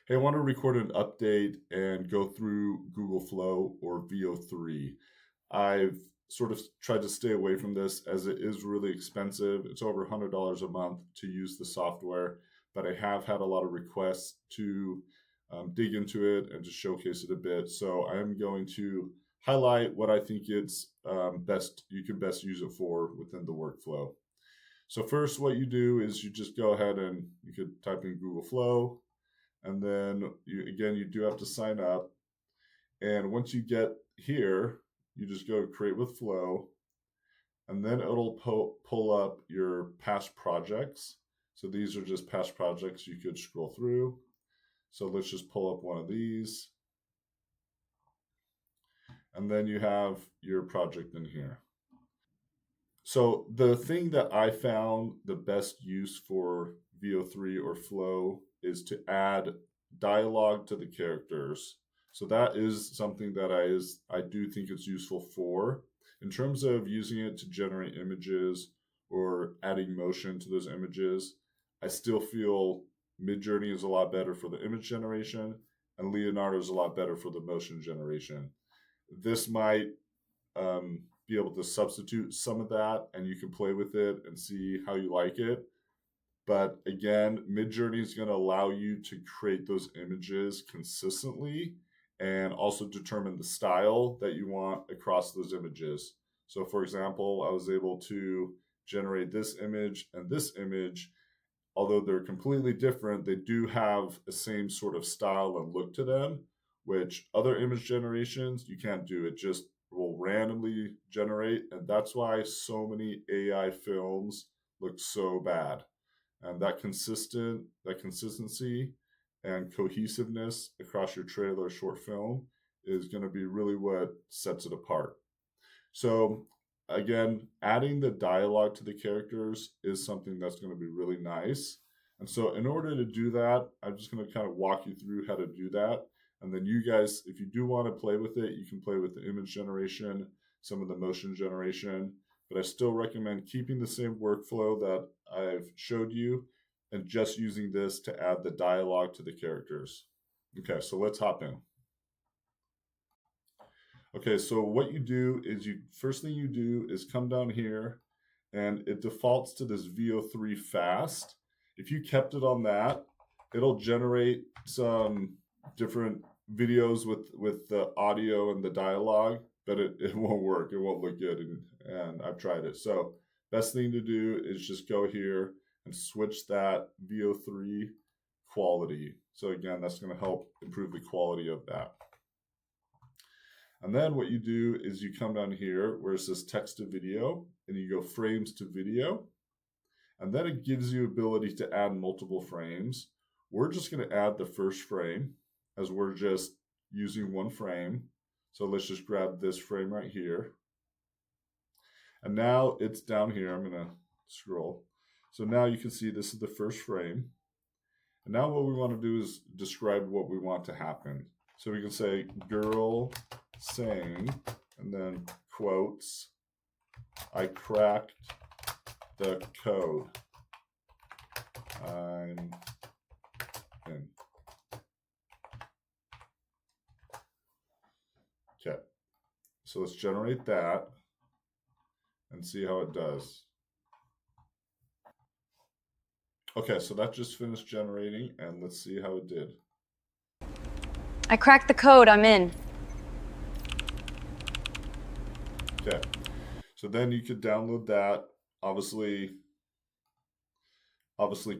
hey, I want to record an update and go through Google Flow or VO3. I've sort of tried to stay away from this as it is really expensive. It's over $100 a month to use the software, but I have had a lot of requests to dig into it and to showcase it a bit. So I am going to highlight what I think it's you can best use it for within the workflow. So first, what you do is you just go ahead and you could type in Google Flow, and then you do have to sign up. And once you get here, you just go create with Flow, and then it'll pull up your past projects. So these are just past projects you could scroll through. So let's just pull up one of these. And then you have your project in here. So the thing that I found the best use for VO3 or Flow is to add dialogue to the characters. So that is something that I do think it's useful for. In terms of using it to generate images or adding motion to those images, I still feel Midjourney is a lot better for the image generation and Leonardo is a lot better for the motion generation. This might be able to substitute some of that, and you can play with it and see how you like it. But again, Midjourney is going to allow you to create those images consistently and also determine the style that you want across those images. So for example, I was able to generate this image and this image. Although they're completely different, they do have the same sort of style and look to them, which other image generations, you can't do. It just will randomly generate. And that's why so many AI films look so bad. And that consistency and cohesiveness across your trailer or short film is going to be really what sets it apart. So again, adding the dialogue to the characters is something that's going to be really nice. And so in order to do that, I'm just going to kind of walk you through how to do that. And then you guys, if you do want to play with it, you can play with the image generation, some of the motion generation, but I still recommend keeping the same workflow that I've showed you and just using this to add the dialogue to the characters. Okay, so let's hop in. Okay, so what you do is first thing you do is come down here and it defaults to this VO3 fast. If you kept it on that, it'll generate some different videos with the audio and the dialogue, but it won't work. It won't look good, and I've tried it. So best thing to do is just go here and switch that VO3 quality. So again, that's going to help improve the quality of that. And then what you do is you come down here where it says text to video and you go frames to video. And then it gives you ability to add multiple frames. We're just going to add the first frame as we're just using one frame. So let's just grab this frame right here. And now it's down here. I'm going to scroll. So now you can see this is the first frame. And now what we want to do is describe what we want to happen. So we can say girl saying, and then quotes, I cracked the code. I'm in. Okay, so let's generate that and see how it does. Okay, so that just finished generating, and let's see how it did. I cracked the code, I'm in. Okay, so then you could download that, obviously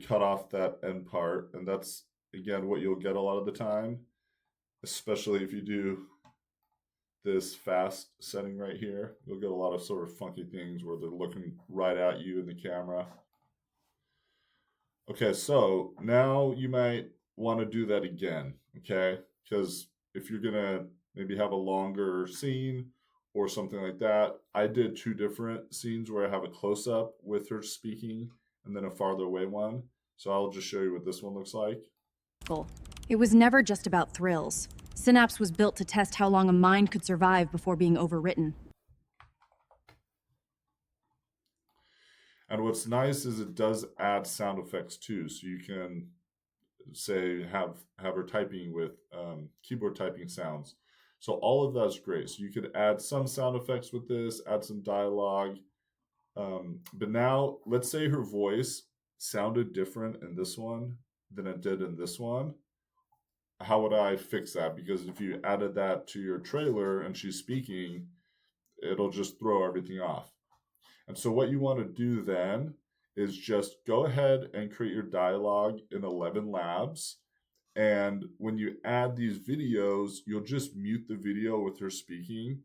cut off that end part, and that's, again, what you'll get a lot of the time, especially if you do this fast setting right here. You'll get a lot of sort of funky things where they're looking right at you in the camera. Okay, so now you might want to do that again, okay? Because if you're gonna maybe have a longer scene or something like that, I did 2 different scenes where I have a close-up with her speaking and then a farther away one. So I'll just show you what this one looks like. It was never just about thrills. Synapse was built to test how long a mind could survive before being overwritten. And what's nice is it does add sound effects too. So you can say have her typing with keyboard typing sounds. So all of that's great. So you could add some sound effects with this, add some dialogue. But now let's say her voice sounded different in this one than it did in this one. How would I fix that? Because if you added that to your trailer and she's speaking, it'll just throw everything off. And so what you want to do then is just go ahead and create your dialogue in 11 Labs. And when you add these videos, you'll just mute the video with her speaking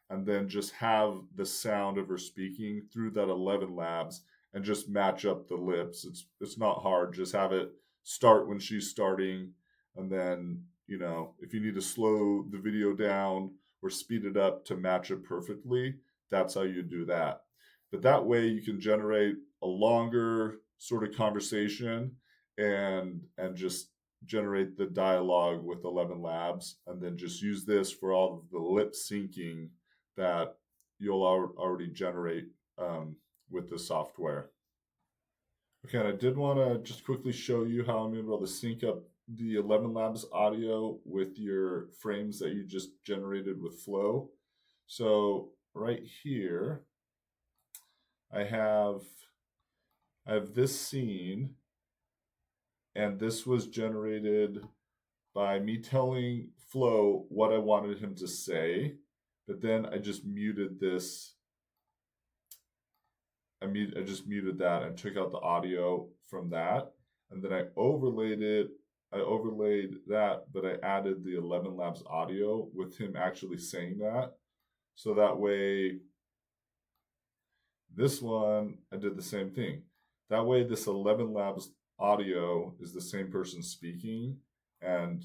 and then just have the sound of her speaking through that 11 Labs and just match up the lips. It's not hard. Just have it start when she's starting. And then, if you need to slow the video down or speed it up to match it perfectly, that's how you do that. But that way you can generate a longer sort of conversation and just generate the dialogue with 11 Labs, and then just use this for all of the lip syncing that you'll already generate with the software. Okay, and I did want to just quickly show you how I'm able to sync up the 11 Labs audio with your frames that you just generated with Flow. So right here, I have this scene, and this was generated by me telling Flow what I wanted him to say, but then I just muted this. I just muted that and took out the audio from that, and then I overlaid it. I overlaid that, but I added the 11 Labs audio with him actually saying that. So that way, this one, I did the same thing. That way, this 11 Labs audio is the same person speaking, and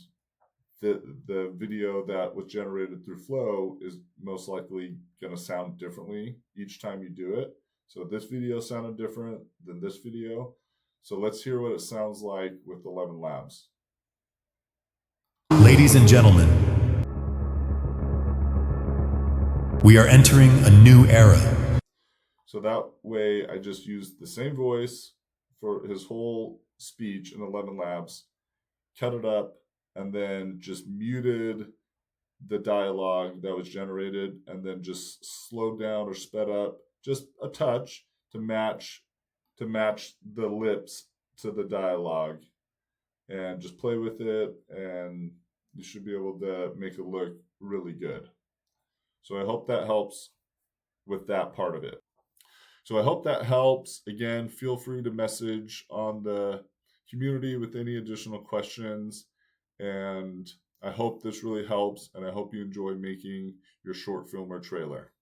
the video that was generated through Flow is most likely going to sound differently each time you do it. So this video sounded different than this video. So let's hear what it sounds like with 11 Labs. Ladies and gentlemen, we are entering a new era. So that way I just used the same voice for his whole speech in 11 Labs, cut it up, and then just muted the dialogue that was generated, and then just slowed down or sped up just a touch to match the lips to the dialogue, and just play with it, and you should be able to make it look really good. So I hope that helps with that part of it. So I hope that helps. Again, feel free to message on the community with any additional questions. And I hope this really helps, and I hope you enjoy making your short film or trailer.